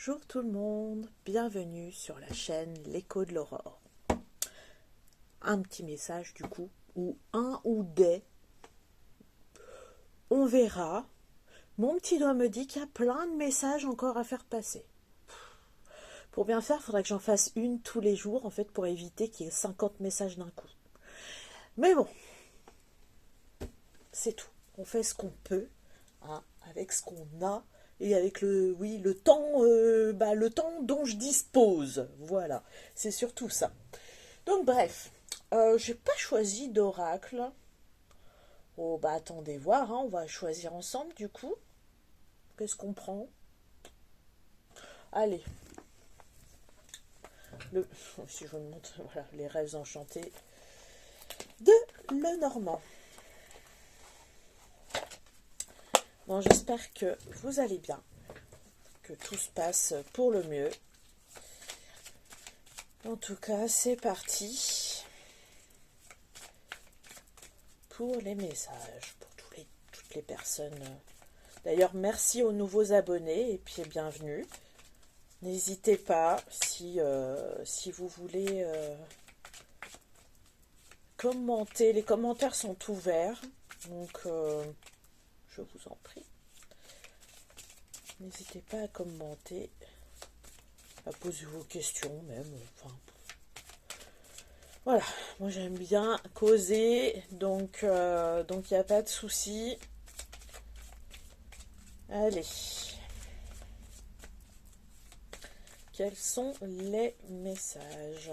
Bonjour tout le monde, bienvenue sur la chaîne L'écho de l'aurore. Un petit message du coup, ou un ou des, on verra. Mon petit doigt me dit qu'il y a plein de messages encore à faire passer. Pour bien faire, il faudrait que j'en fasse une tous les jours, en fait, pour éviter qu'il y ait 50 messages d'un coup. Mais bon, c'est tout. On fait ce qu'on peut, hein, avec ce qu'on a. Et avec le temps, le temps dont je dispose. Voilà, c'est surtout ça. Donc bref, j'ai pas choisi d'oracle. Oh bah attendez voir, hein, on va choisir ensemble du coup. Qu'est-ce qu'on prend? Allez, si je vous montre, voilà, les rêves enchantés de Lenormand. Bon, j'espère que vous allez bien, que tout se passe pour le mieux. En tout cas, c'est parti pour les messages, pour toutes les personnes. D'ailleurs, merci aux nouveaux abonnés et puis bienvenue. N'hésitez pas, si vous voulez commenter, les commentaires sont ouverts, donc je vous en prie. N'hésitez pas à commenter, à poser vos questions même. Enfin, voilà, moi j'aime bien causer, donc il n'y a pas de souci. Allez. Quels sont les messages?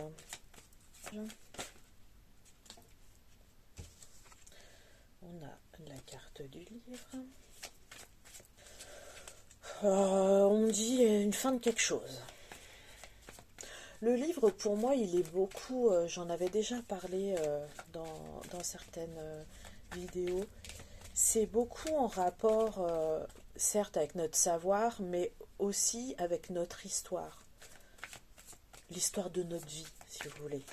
On a la carte du livre. On me dit une fin de quelque chose. Le livre, pour moi, il est beaucoup... j'en avais déjà parlé dans certaines vidéos. C'est beaucoup en rapport, certes, avec notre savoir, mais aussi avec notre histoire. L'histoire de notre vie, si vous voulez.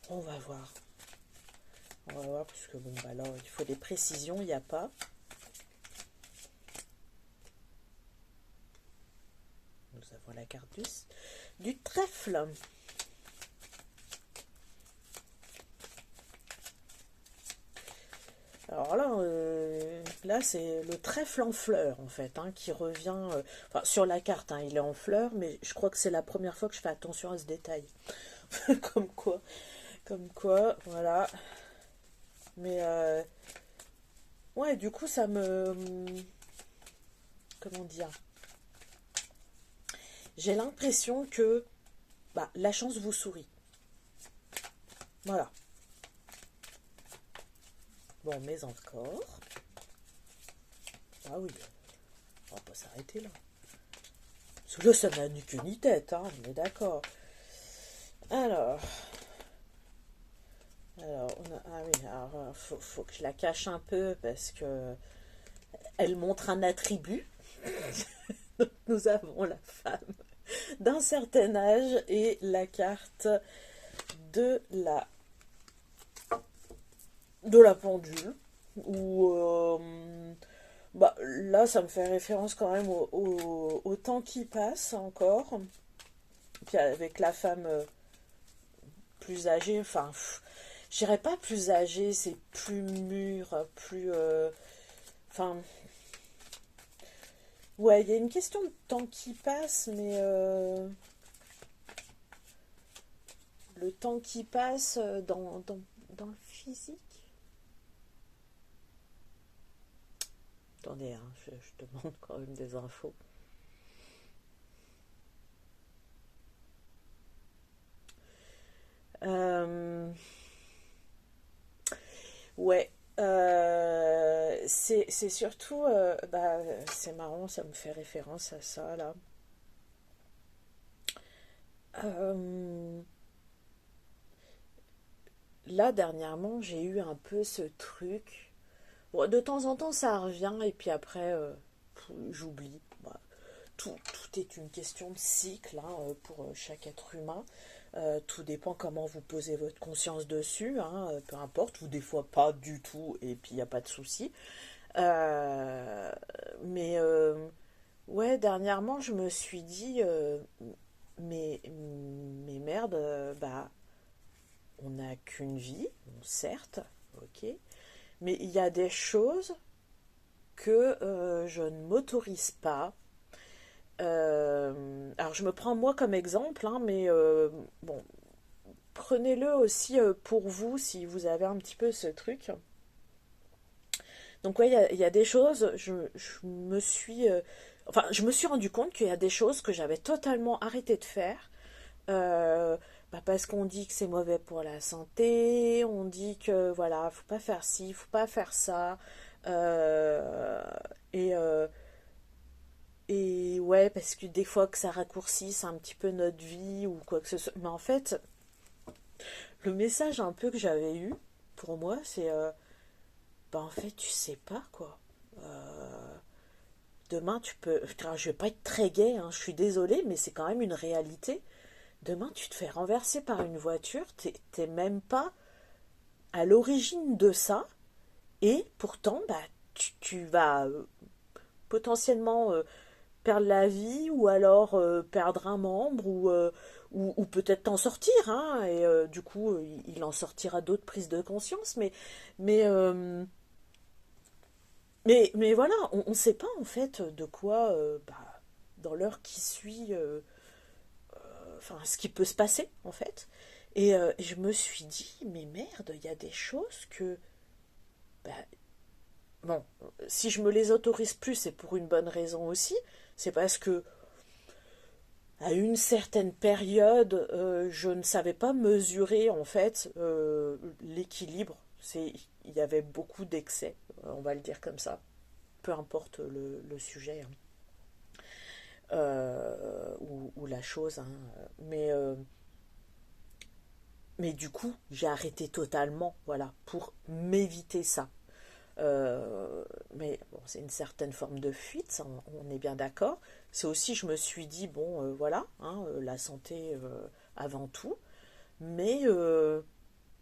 On va voir. On va voir, parce que bon, bah là, il faut des précisions, il n'y a pas. Nous avons la carte du trèfle. Alors là c'est le trèfle en fleurs, en fait, hein, qui revient... enfin, sur la carte, hein, il est en fleurs, mais je crois que c'est la première fois que je fais attention à ce détail. Comme quoi, voilà. Mais, ouais, du coup, ça me... Comment dire? J'ai l'impression que la chance vous sourit. Voilà. Bon, mais encore. Ah oui, on va pas s'arrêter là. Parce que là, ça n'a ni queue ni tête, hein, on est d'accord. Alors, on a, ah oui, alors, faut que je la cache un peu parce que elle montre un attribut. Donc, nous avons la femme d'un certain âge et la carte de la pendule. Où là, ça me fait référence quand même au temps qui passe encore. Puis avec la femme plus âgée, enfin, je dirais pas plus âgée, c'est plus mûr, plus... Enfin... ouais, il y a une question de temps qui passe, mais... le temps qui passe dans le physique. Attendez, hein, je demande quand même des infos. Ouais, c'est surtout, c'est marrant, ça me fait référence à ça là. Là dernièrement, j'ai eu un peu ce truc. Bon, de temps en temps, ça revient et puis après, j'oublie. Tout est une question de cycle, hein, pour chaque être humain. Tout dépend comment vous posez votre conscience dessus, hein, peu importe, ou des fois pas du tout, et puis il n'y a pas de souci. Euh, mais ouais, dernièrement, je me suis dit, mais merde, bah, on n'a qu'une vie, bon, certes, ok, mais il y a des choses que je ne m'autorise pas. Alors, je me prends moi comme exemple, hein, mais bon, prenez-le aussi pour vous si vous avez un petit peu ce truc. Donc ouais, il y a des choses, je me suis, enfin, je me suis rendu compte qu'il y a des choses que j'avais totalement arrêté de faire, euh, bah parce qu'on dit que c'est mauvais pour la santé, on dit que voilà, faut pas faire ci, faut pas faire ça, euh, et euh, et ouais, parce que des fois que ça raccourcisse un petit peu notre vie ou quoi que ce soit. Mais en fait, le message un peu que j'avais eu pour moi, c'est bah en fait, tu sais pas quoi. Demain, tu peux. Enfin, je vais pas être très gai, hein, je suis désolée, mais c'est quand même une réalité. Demain, tu te fais renverser par une voiture, t'es même pas à l'origine de ça, et pourtant, bah, tu vas potentiellement perdre la vie, ou alors perdre un membre, ou peut-être t'en sortir, hein, et du coup, il en sortira d'autres prises de conscience, mais, euh, mais voilà, on ne sait pas en fait de quoi, bah, dans l'heure qui suit, enfin, ce qui peut se passer en fait. Et je me suis dit, mais merde, il y a des choses que, bah, bon, si je me les autorise plus, c'est pour une bonne raison aussi. C'est parce que à une certaine période, je ne savais pas mesurer en fait l'équilibre. Il y avait beaucoup d'excès, on va le dire comme ça. Peu importe le sujet, hein, ou la chose, hein. Mais, euh, mais du coup, j'ai arrêté totalement, voilà, pour m'éviter ça. Mais bon, c'est une certaine forme de fuite, ça, on est bien d'accord. C'est aussi, je me suis dit, bon, voilà, hein, la santé avant tout. Mais, euh,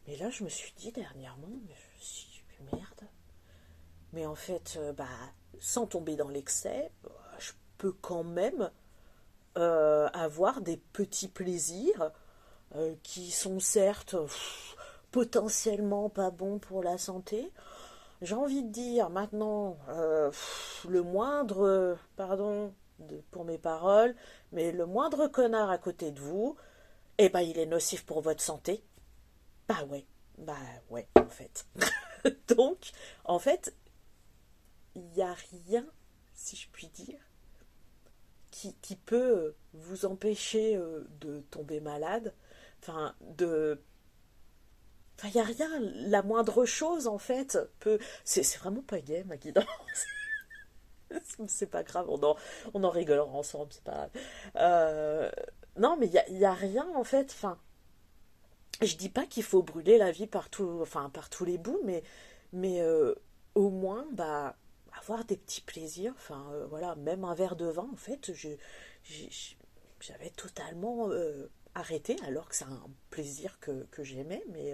mais là, je me suis dit dernièrement, mais je me suis dit, mais merde. Mais en fait, bah, sans tomber dans l'excès, je peux quand même avoir des petits plaisirs qui sont certes potentiellement pas bons pour la santé. J'ai envie de dire maintenant le moindre, pardon pour mes paroles, mais le moindre connard à côté de vous, eh ben il est nocif pour votre santé. Bah ouais en fait. Donc en fait il n'y a rien, si je puis dire, qui peut vous empêcher de tomber malade. Enfin de Enfin, il n'y a rien, la moindre chose en fait peut. C'est vraiment pas gay, ma guidance. C'est pas grave, on en rigolera ensemble, c'est pas grave. Euh, non, mais y a rien en fait. Enfin, je dis pas qu'il faut brûler la vie partout, enfin, par tous les bouts, mais au moins, bah, avoir des petits plaisirs. Enfin, voilà, même un verre de vin, en fait, j'ai- j'avais totalement arrêté, alors que c'est un plaisir que j'aimais, mais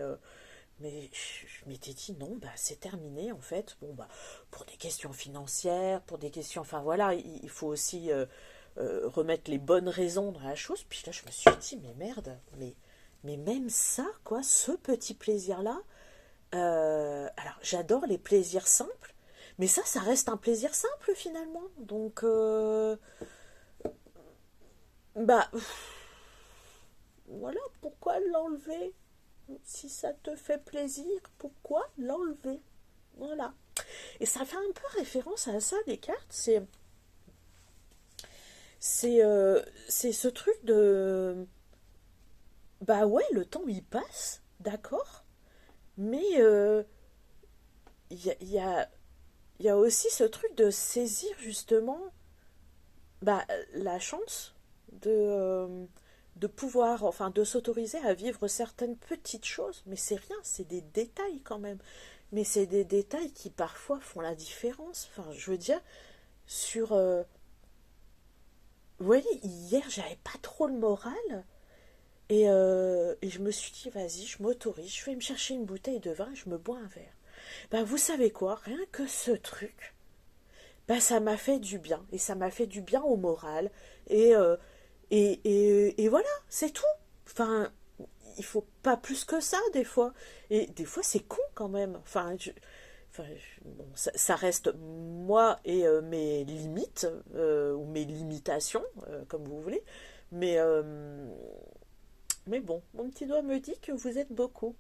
je m'étais dit non, bah c'est terminé en fait. Bon bah pour des questions financières, pour des questions, enfin voilà, il faut aussi remettre les bonnes raisons dans la chose. Puis là je me suis dit mais merde, mais même ça quoi, ce petit plaisir là. Alors j'adore les plaisirs simples, mais ça reste un plaisir simple finalement. Donc bah voilà, pourquoi l'enlever? Si ça te fait plaisir, pourquoi l'enlever? Voilà. Et ça fait un peu référence à ça, les cartes. C'est ce truc de. Bah ouais, le temps il passe, d'accord. Mais y a, y a aussi ce truc de saisir justement bah, la chance de pouvoir, enfin, de s'autoriser à vivre certaines petites choses. Mais c'est rien, c'est des détails quand même. Mais c'est des détails qui parfois font la différence. Enfin, je veux dire, sur. Vous voyez, hier, j'avais pas trop le moral. Et je me suis dit, vas-y, je m'autorise, je vais me chercher une bouteille de vin et je me bois un verre. Ben, vous savez quoi, rien que ce truc, bah, ça m'a fait du bien. Et ça m'a fait du bien au moral. Et, euh, et voilà, c'est tout. Enfin, il faut pas plus que ça, des fois. Et des fois, c'est con quand même. Bon, ça reste moi et mes limites, ou mes limitations, comme vous voulez. Mais, euh, mais bon, mon petit doigt me dit que vous êtes beaucoup.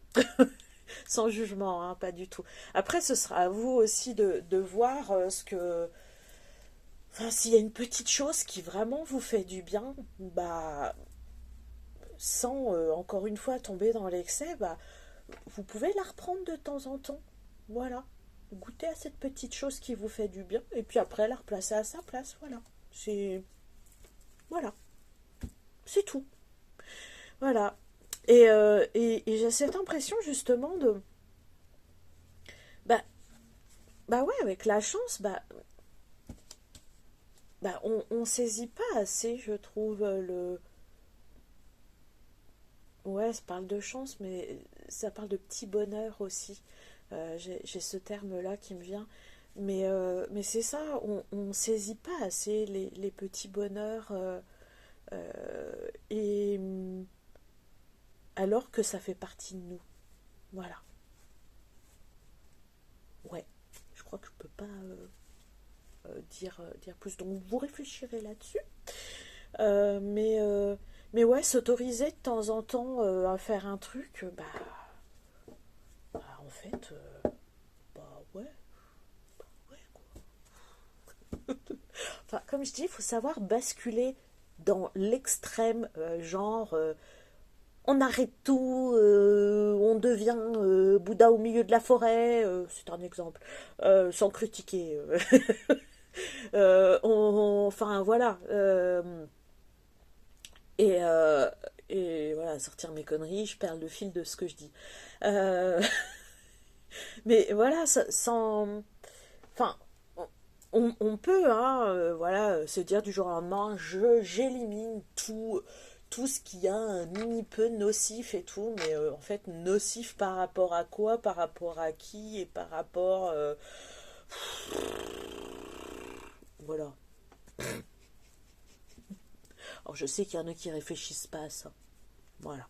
Sans jugement, hein, pas du tout. Après, ce sera à vous aussi de voir ce que... Enfin, s'il y a une petite chose qui vraiment vous fait du bien, bah, sans, encore une fois, tomber dans l'excès, bah, vous pouvez la reprendre de temps en temps. Voilà. Goûtez à cette petite chose qui vous fait du bien, et puis après, la replacer à sa place. Voilà. C'est... Voilà. C'est tout. Voilà. Et j'ai cette impression, justement, de... Bah, bah ouais, avec la chance, bah, on saisit pas assez, je trouve, le... Ouais, ça parle de chance, mais ça parle de petit bonheur aussi. J'ai ce terme-là qui me vient. Mais c'est ça, on saisit pas assez les petits bonheurs. Et alors que ça fait partie de nous. Voilà. Ouais, je crois que je peux pas dire plus. Donc vous réfléchirez là-dessus. Euh, mais, euh, mais ouais, s'autoriser de temps en temps à faire un truc, en fait, ouais, ouais, quoi. Enfin, comme je dis, il faut savoir basculer dans l'extrême, genre, on arrête tout, on devient Bouddha au milieu de la forêt, c'est un exemple, sans critiquer. Enfin, voilà. Et, euh, et voilà, sortir mes conneries, je perds le fil de ce que je dis. Euh, mais voilà, sans... Enfin, on peut, hein, voilà, se dire du jour au lendemain, j'élimine tout ce qui a un mini peu nocif et tout, mais en fait, nocif par rapport à quoi, par rapport à qui, et par rapport... voilà. Alors, je sais qu'il y en a qui réfléchissent pas à ça. Voilà.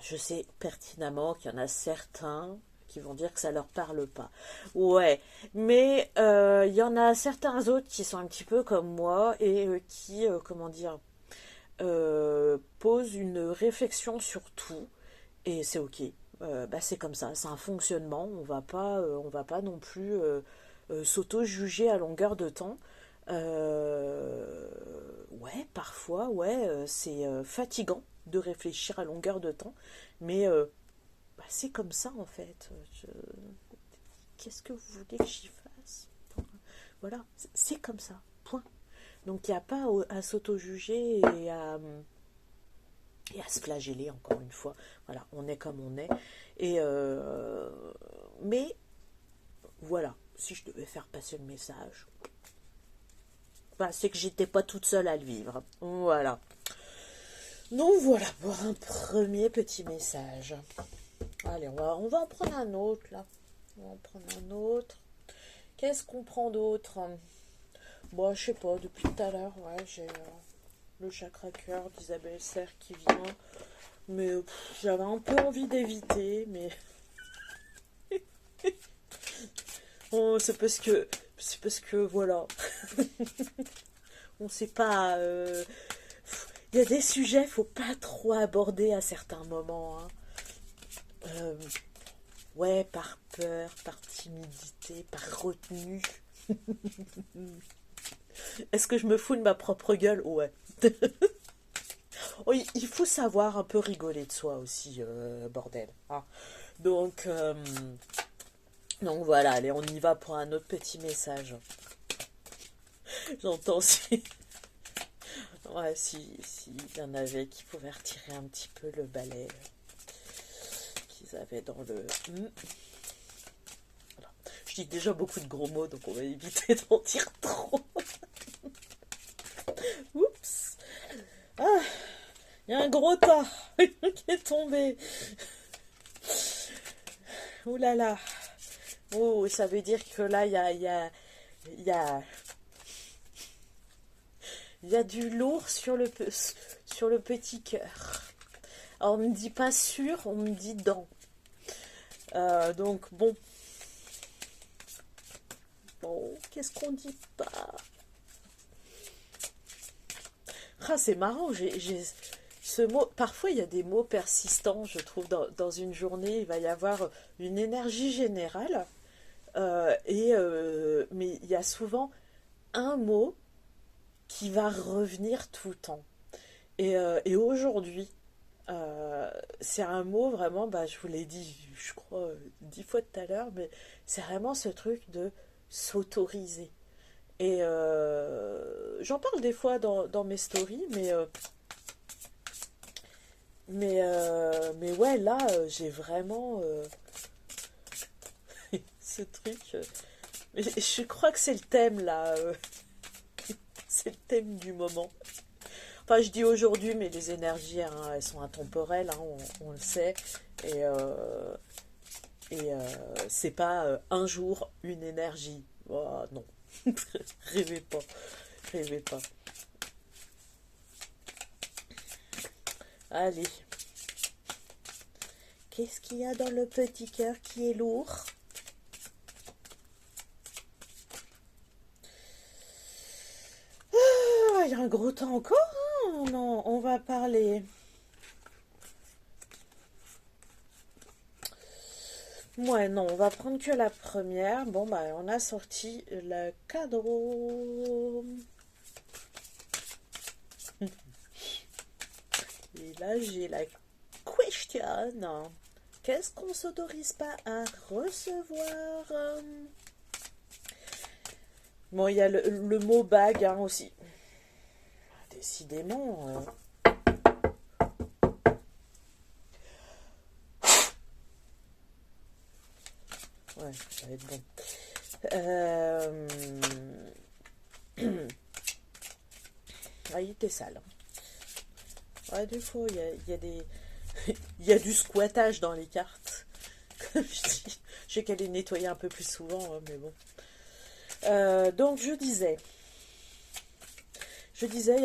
Je sais pertinemment qu'il y en a certains qui vont dire que ça leur parle pas. Ouais, mais il y en a certains autres qui sont un petit peu comme moi et qui, comment dire, posent une réflexion sur tout et c'est ok. Bah, c'est comme ça, c'est un fonctionnement. On va pas non plus s'auto-juger à longueur de temps. Ouais, parfois, ouais, c'est fatigant de réfléchir à longueur de temps, mais bah, c'est comme ça en fait. Qu'est-ce que vous voulez que j'y fasse? Voilà, c'est comme ça, point. Donc il n'y a pas à s'auto-juger et à se flageller encore une fois. Voilà, on est comme on est. Et mais voilà, si je devais faire passer le message, bah, c'est que j'étais pas toute seule à le vivre. Voilà. Donc voilà pour un premier petit message. Allez, on va en prendre un autre là. On va en prendre un autre. Qu'est-ce qu'on prend d'autre? Bon, je sais pas, depuis tout à l'heure, ouais, j'ai le chakra cœur d'Isabelle Serre qui vient. Mais j'avais un peu envie d'éviter, mais oh, c'est parce que voilà, on sait pas. Il y a des sujets, faut pas trop aborder à certains moments. Hein. Euh, ouais, par peur, par timidité, par retenue. Est-ce que je me fous de ma propre gueule? Ouais. Oh, il faut savoir un peu rigoler de soi aussi, bordel. Hein. Donc, euh, donc voilà, allez, on y va pour un autre petit message. J'entends si... Ouais, si y en avait qui pouvaient retirer un petit peu le balai qu'ils avaient dans le... Voilà. Je dis déjà beaucoup de gros mots, donc on va éviter d'en dire trop. Oups. Ah, il y a un gros tas qui est tombé. Ouh là là. Oh, ça veut dire que là, il y a Il y a du lourd sur le petit cœur. Alors, on me dit pas sûr, on me dit dans. Donc, bon. Bon, qu'est-ce qu'on dit pas? Ah, c'est marrant, j'ai ce mot. Parfois, il y a des mots persistants, je trouve, dans une journée. Il va y avoir une énergie générale. Mais il y a souvent un mot qui va revenir tout le temps. Et aujourd'hui, c'est un mot vraiment, bah, je vous l'ai dit, je crois, 10 fois tout à l'heure, mais c'est vraiment ce truc de s'autoriser. Et j'en parle des fois dans mes stories, mais ouais, là, j'ai vraiment ce truc. Je crois que c'est le thème, là. C'est le thème du moment. Enfin, je dis aujourd'hui, mais les énergies, hein, elles sont intemporelles, hein, on le sait. Et, c'est pas un jour, une énergie. Oh, non. Rêvez pas. Rêvez pas. Allez. Qu'est-ce qu'il y a dans le petit cœur qui est lourd? Ah, il y a un gros temps encore, hein? Non, on va parler. Ouais, non, on va prendre que la première. Bon, bah, on a sorti le cadre. Et là, j'ai la question. Qu'est-ce qu'on s'autorise pas à recevoir? Bon, il y a le mot bague, hein, aussi. Décidément. Ouais, ça va être bon. Ah, il était sale. Ouais, des fois, il y a des... il y a du squattage dans les cartes. Comme je dis, j'ai qu'à les nettoyer un peu plus souvent, hein, mais bon. Donc, il y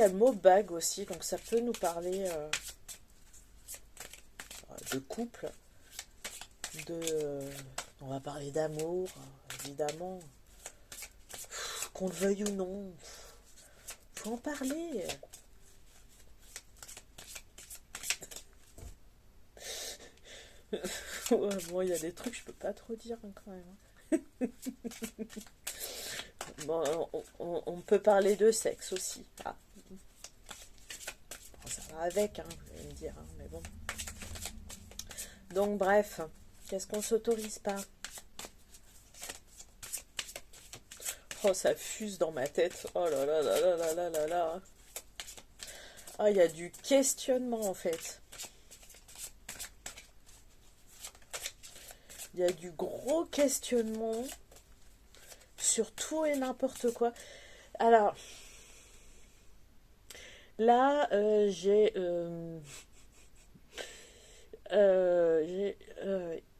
a le mot bague aussi, donc ça peut nous parler de couple, on va parler d'amour, évidemment, qu'on le veuille ou non, faut en parler. Ouais, bon, il y a des trucs que je peux pas trop dire, hein, quand même. Bon, on peut parler de sexe aussi. Ah. Bon, ça va avec, hein, vous allez me dire, hein, mais bon. Donc, bref, qu'est-ce qu'on s'autorise pas? Oh, ça fuse dans ma tête. Oh là là là là là là là là. Ah, il y a du questionnement, en fait. Il y a du gros questionnement sur tout et n'importe quoi. Alors, là, il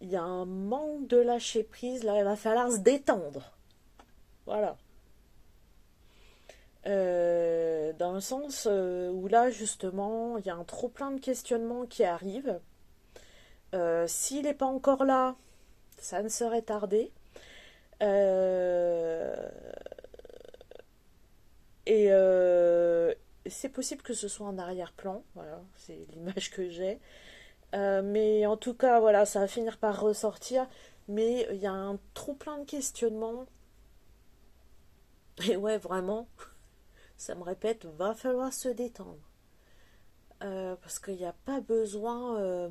y a un manque de lâcher prise. Là, il va falloir se détendre. Voilà. Dans le sens où là, justement, il y a un trop plein de questionnements qui arrivent. S'il n'est pas encore là, ça ne serait tardé. Et c'est possible que ce soit en arrière-plan. Voilà, c'est l'image que j'ai. Mais en tout cas, voilà, ça va finir par ressortir. Mais il y a un trop plein de questionnements. Et ouais, vraiment, ça me répète, va falloir se détendre. Parce qu'il n'y a pas besoin...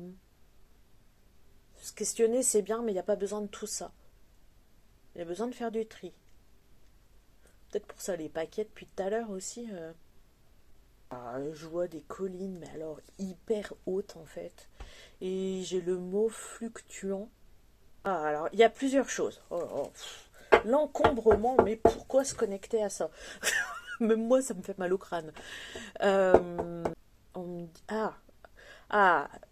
se questionner, c'est bien, mais il n'y a pas besoin de tout ça. Il y a besoin de faire du tri. Peut-être pour ça les paquets depuis tout à l'heure aussi. Je vois des collines, mais alors hyper hautes en fait. Et j'ai le mot fluctuant. Ah, alors il y a plusieurs choses. L'encombrement, mais pourquoi se connecter à ça? Même moi, ça me fait mal au crâne. On me dit,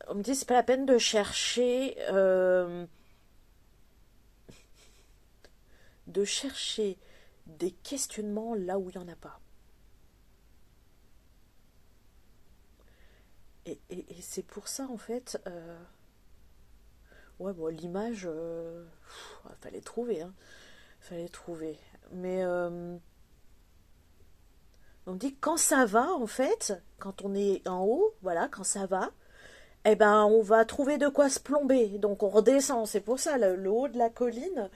on me dit c'est pas la peine de chercher, des questionnements là où il n'y en a pas. et c'est pour ça, en fait, ouais, bon, l'image, fallait trouver, hein, fallait trouver. Mais on dit que quand ça va, en fait, quand on est en haut, voilà, quand ça va, eh ben, on va trouver de quoi se plomber. Donc, on redescend. C'est pour ça, le haut de la colline,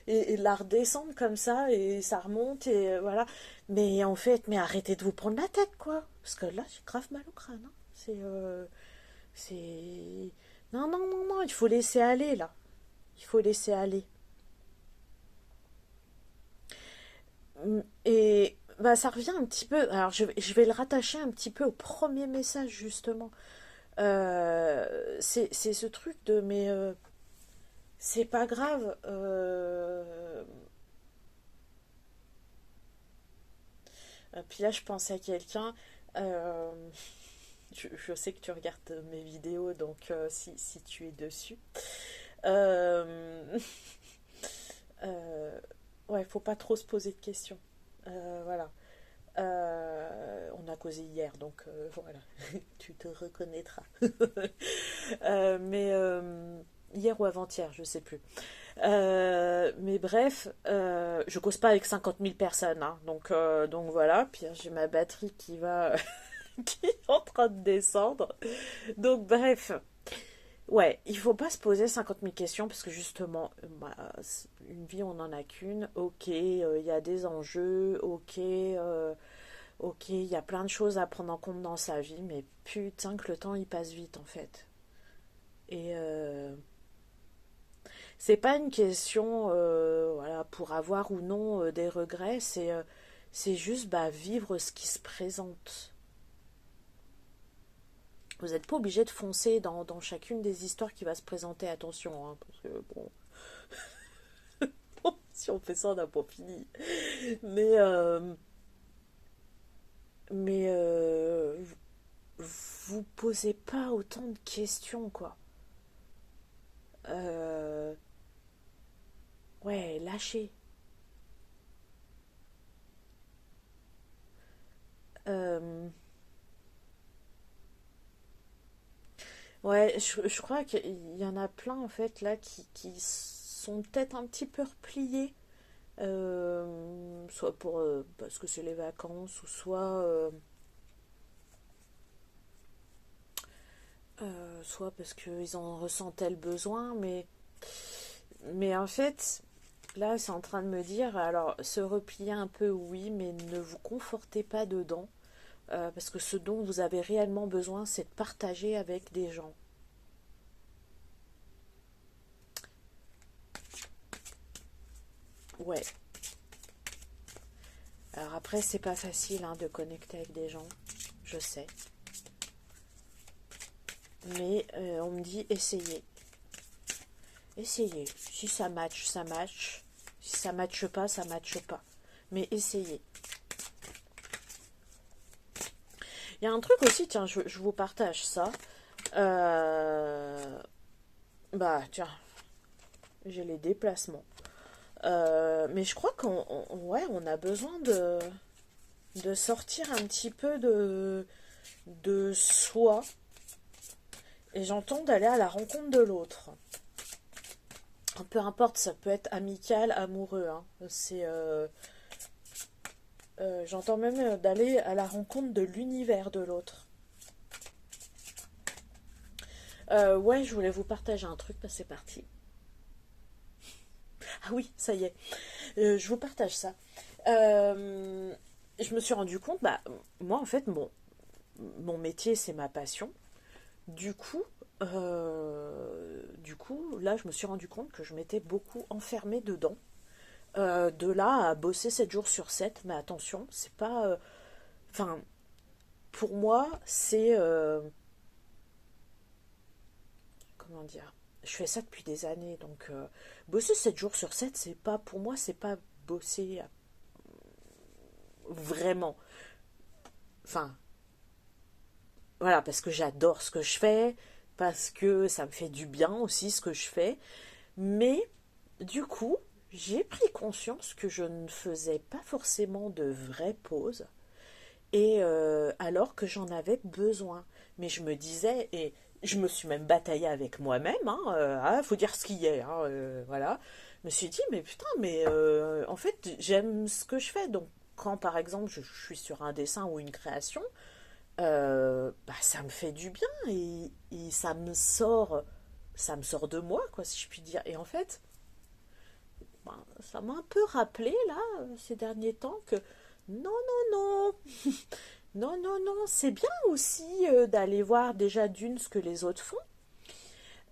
et la redescendre comme ça, et ça remonte, et voilà. Mais en fait, mais arrêtez de vous prendre la tête, quoi. Parce que là, j'ai grave mal au crâne, hein. C'est. Non, non, non, non, il faut laisser aller, là. Il faut laisser aller. Et bah, ça revient un petit peu. Alors, je vais le rattacher un petit peu au premier message, justement. C'est ce truc de mais c'est pas grave. Puis là, je pense à quelqu'un. euh, je sais que tu regardes mes vidéos, donc si tu es dessus. Euh, euh, ouais, faut pas trop se poser de questions. Voilà. On a causé hier, donc voilà, tu te reconnaîtras. Mais hier ou avant-hier, je sais plus. Mais bref, je cause pas avec 50 000 personnes, hein, donc voilà. Puis j'ai ma batterie qui va, qui est en train de descendre. Donc bref, ouais, il faut pas se poser 50 000 questions parce que justement, bah, une vie on en a qu'une. Ok, il y a des enjeux. Ok. Ok, il y a plein de choses à prendre en compte dans sa vie, mais putain que le temps il passe vite en fait. Et c'est pas une question, voilà, pour avoir ou non des regrets, c'est juste bah, vivre ce qui se présente. Vous n'êtes pas obligé de foncer dans chacune des histoires qui va se présenter, attention, hein, parce que bon, si on fait ça, on n'a pas fini. Mais, euh, mais vous posez pas autant de questions, quoi. Euh, ouais, lâchez. Euh, ouais, je crois qu'il y en a plein en fait là qui sont peut-être un petit peu repliés, soit pour parce que c'est les vacances, ou soit parce qu'ils en ressentaient le besoin, mais en fait, là c'est en train de me dire, alors se replier un peu oui, mais ne vous confortez pas dedans, parce que ce dont vous avez réellement besoin, c'est de partager avec des gens. Ouais. Alors après, c'est pas facile hein, de connecter avec des gens, je sais. Mais on me dit essayez. Essayez. Si ça match, ça match. Si ça matche pas, ça matche pas. Mais essayez. Il y a un truc aussi, tiens, je vous partage ça. Euh, Bah, tiens, j'ai les déplacements. Mais je crois ouais, on a besoin de sortir un petit peu de soi. Et j'entends d'aller à la rencontre de l'autre. Peu importe, ça peut être amical, amoureux. Hein. J'entends même d'aller à la rencontre de l'univers de l'autre. Ouais, je voulais vous partager un truc, bah, c'est parti. Ah oui, ça y est, je vous partage ça. Je me suis rendu compte, bah, moi en fait, mon métier c'est ma passion. Du coup, là, je me suis rendu compte que je m'étais beaucoup enfermée dedans. De là à bosser 7 jours sur 7, mais attention, c'est pas. Enfin, pour moi, c'est. Comment dire? Je fais ça depuis des années, donc bosser 7 jours sur 7, c'est pas. Pour moi, c'est pas bosser vraiment. Enfin, voilà, parce que j'adore ce que je fais, parce que ça me fait du bien aussi ce que je fais, mais du coup, j'ai pris conscience que je ne faisais pas forcément de vraies pauses et alors que j'en avais besoin. Mais je me disais, et je me suis même bataillée avec moi-même, hein, faut dire ce qu'il y est, hein, voilà. Je me suis dit, mais putain, mais en fait, j'aime ce que je fais. Donc, quand par exemple, je suis sur un dessin ou une création, bah, ça me fait du bien et ça me sort de moi, quoi, si je puis dire. Et en fait, ben, ça m'a un peu rappelé, là, ces derniers temps, que non, non, non, non, non, non, c'est bien aussi d'aller voir déjà d'une ce que les autres font.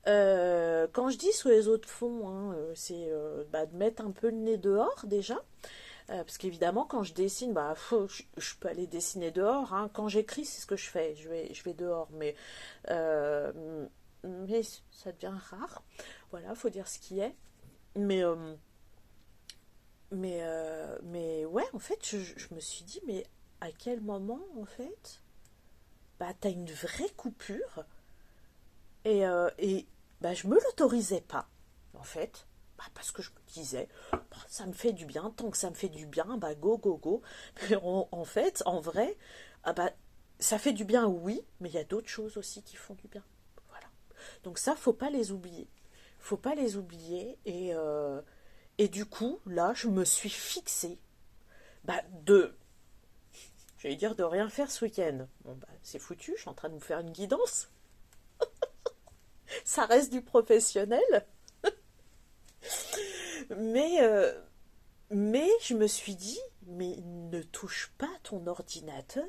Quand je dis ce que les autres font, hein, c'est bah, de mettre un peu le nez dehors déjà. Parce qu'évidemment, quand je dessine, bah, je peux aller dessiner dehors, hein. Quand j'écris, c'est ce que je fais. Je vais dehors, mais ça devient rare. Voilà, faut dire ce qui est. Mais, mais ouais, en fait, je me suis dit, mais à quel moment, en fait, bah, t'as une vraie coupure et bah, je me l'autorisais pas, en fait. Bah, parce que je me disais, bah, ça me fait du bien, tant que ça me fait du bien, bah go, go, go. Mais en fait, en vrai, ah bah, ça fait du bien, oui, mais il y a d'autres choses aussi qui font du bien. Voilà. Donc ça, faut pas les oublier. Faut pas les oublier. Et du coup, là, je me suis fixée bah, j'allais dire de rien faire ce week-end. Bon, bah, c'est foutu, je suis en train de vous faire une guidance. Ça reste du professionnel. Mais, euh, mais je me suis dit, mais ne touche pas ton ordinateur.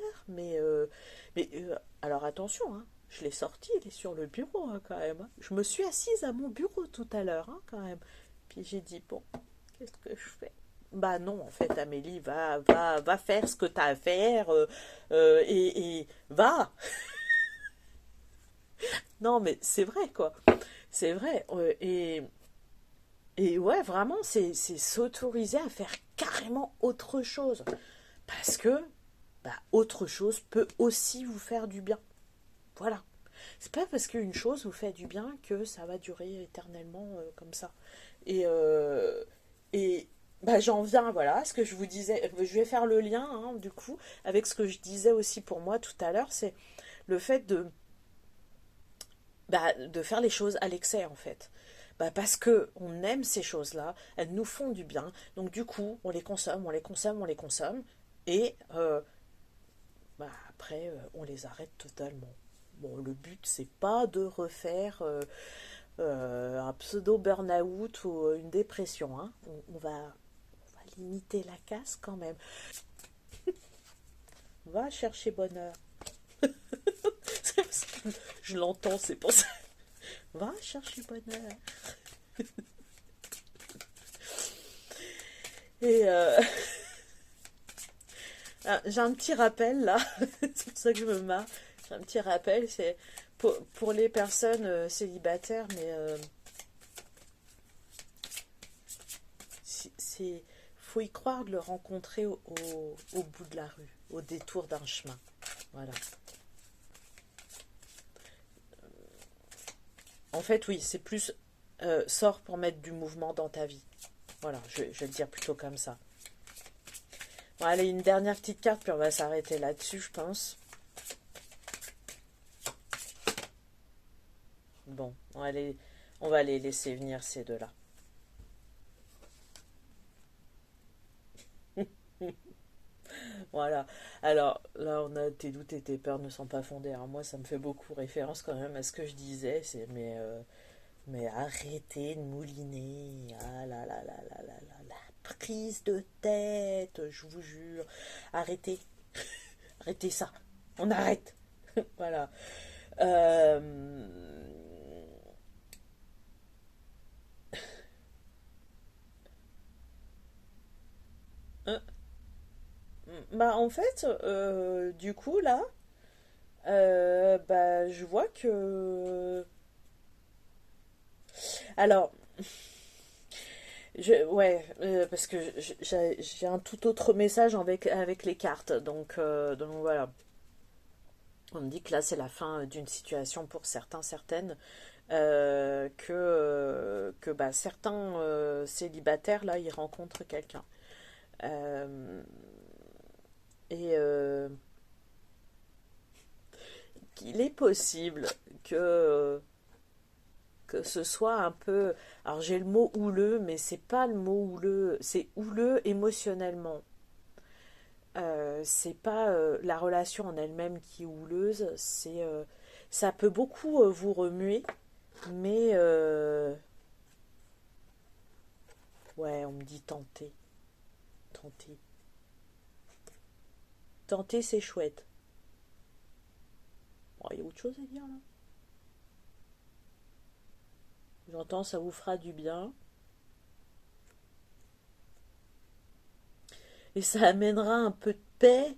Alors attention, hein, je l'ai sorti, il est sur le bureau hein, quand même, hein. Je me suis assise à mon bureau tout à l'heure hein, quand même. Puis j'ai dit, bon, qu'est-ce que je fais? Bah non, en fait, Amélie, va faire ce que t'as à faire et va. Non, mais c'est vrai, quoi. C'est vrai. Et ouais, vraiment, c'est s'autoriser à faire carrément autre chose. Parce que, bah, autre chose peut aussi vous faire du bien. Voilà. C'est pas parce qu'une chose vous fait du bien que ça va durer éternellement comme ça. Et, et bah, j'en viens, voilà, à ce que je vous disais. Je vais faire le lien, hein, du coup, avec ce que je disais aussi pour moi tout à l'heure, c'est le fait de faire les choses à l'excès, en fait. Bah parce que on aime ces choses-là, elles nous font du bien, donc du coup, on les consomme, on les consomme, on les consomme, et bah, après, on les arrête totalement. Bon, le but, c'est pas de refaire un pseudo burn-out ou une dépression. Hein. On va limiter la casse quand même. Va chercher bonheur. Je l'entends, c'est pour ça. Va chercher bonheur. Et j'ai un petit rappel là, c'est pour ça que je me marre. J'ai un petit rappel, c'est pour les personnes célibataires, mais c'est faut y croire de le rencontrer au bout de la rue, au détour d'un chemin. Voilà. En fait, oui, c'est plus sort pour mettre du mouvement dans ta vie. Voilà, je vais le dire plutôt comme ça. Bon, allez, une dernière petite carte, puis on va s'arrêter là-dessus, je pense. Bon, on va les laisser venir ces deux-là. Voilà. Alors là, on a tes doutes et tes peurs ne sont pas fondés. Alors moi, ça me fait beaucoup référence quand même à ce que je disais. Mais arrêtez de mouliner. Ah là là là là là là. La prise de tête, je vous jure. Arrêtez. Arrêtez ça. On arrête. Voilà. Euh, euh, Bah en fait, du coup là, bah je vois que... Alors, ouais, parce que j'ai un tout autre message avec les cartes. Donc voilà. On me dit que là, c'est la fin d'une situation pour certains, certaines. Que bah, certains célibataires, là, ils rencontrent quelqu'un. Euh, et qu'il est possible que ce soit un peu... Alors j'ai le mot houleux, mais c'est pas le mot houleux, c'est houleux émotionnellement. C'est pas la relation en elle-même qui est houleuse, ça peut beaucoup vous remuer, mais ouais, on me dit tenter, tenter, tenter, c'est chouette. Bon, il y a autre chose à dire là. J'entends, ça vous fera du bien. Et ça amènera un peu de paix,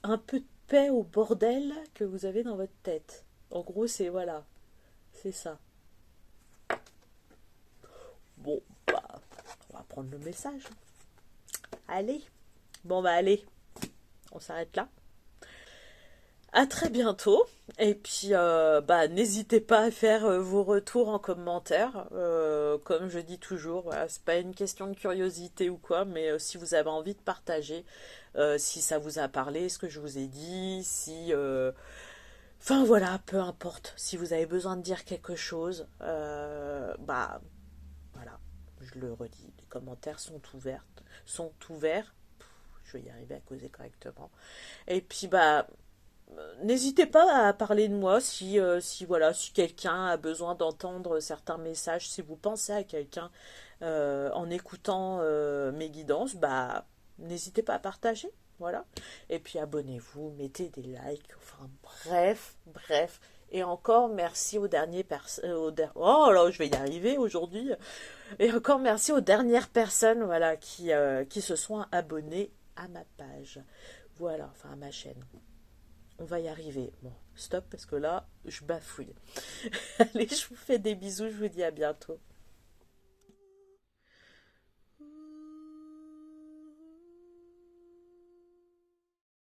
un peu de paix au bordel que vous avez dans votre tête. En gros, c'est voilà, c'est ça. Bon, bah, on va prendre le message. Allez, bon bah allez, on s'arrête là. À très bientôt. Et puis, bah, n'hésitez pas à faire vos retours en commentaire. Comme je dis toujours, voilà, c'est pas une question de curiosité ou quoi, mais si vous avez envie de partager, si ça vous a parlé, ce que je vous ai dit, si, enfin voilà, peu importe. Si vous avez besoin de dire quelque chose, bah, voilà, je le redis. Les commentaires sont ouverts. Je vais y arriver à causer correctement. Et puis, bah, n'hésitez pas à parler de moi si voilà, si quelqu'un a besoin d'entendre certains messages, si vous pensez à quelqu'un en écoutant mes guidances, bah n'hésitez pas à partager, voilà. Et puis abonnez-vous, mettez des likes, enfin bref. Et encore merci aux derniers oh là, je vais y arriver aujourd'hui. Et encore merci aux dernières personnes, voilà, qui se sont abonnées à ma page, voilà, enfin à ma chaîne. On va y arriver. Bon, stop, parce que là, je bafouille. Allez, je vous fais des bisous, je vous dis à bientôt.